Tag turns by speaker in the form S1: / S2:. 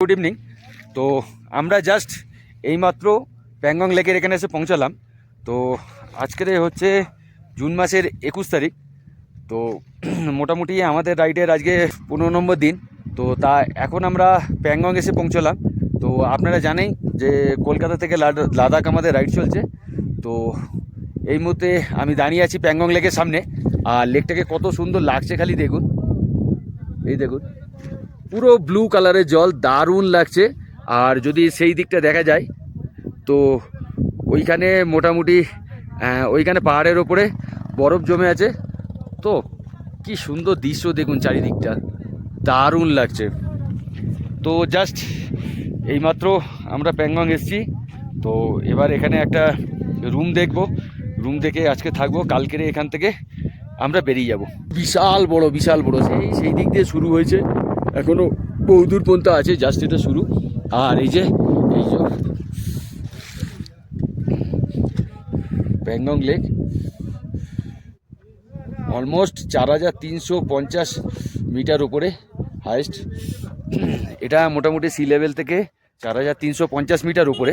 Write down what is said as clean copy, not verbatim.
S1: Good evening. তো আমরা just এইমাত্র প্যাংগং লেকের এখানে এসে পৌঁছালাম। তো আজকের হচ্ছে জুন মাসের 21 তারিখ। তো মোটামুটি আমাদের রাইডের আজকে 15 নম্বর দিন। তো তা এখন আমরা প্যাংগং এসে পৌঁছালাম। তো আপনারা জানেন যে কলকাতা থেকে লাদাখ আমাদের রাইড চলছে। তো এই মুহূর্তে আমি দাঁড়িয়ে আছি প্যাংগং লেকের সামনে। আর লেকটাকে কত সুন্দর লাগছে খালি দেখুন, এই দেখুন পুরো ব্লু কালারের জল, দারুণ লাগছে। আর যদি সেই দিকটা দেখা যায় তো ওইখানে মোটামুটি ওইখানে পাহাড়ের ওপরে বরফ জমে আছে। তো কি সুন্দর দৃশ্য দেখুন, চারিদিকটা দারুণ লাগছে। তো জাস্ট এইমাত্র আমরা প্যাংগং এসেছি। তো এবার এখানে একটা রুম দেখব, রুম দেখে আজকে থাকবো, কালকেরে এখান থেকে আমরা বেরিয়ে যাব। বিশাল বড় সেই দিক দিয়ে শুরু হয়েছে, এখনো বহুদূর পর্যন্ত আছে, জাস্ট এটা শুরু। আর এই যে প্যাংগং লেক অলমোস্ট 4350 মিটার উপরে হাইস্ট। এটা মোটামুটি সি লেভেল থেকে 4350 মিটার উপরে।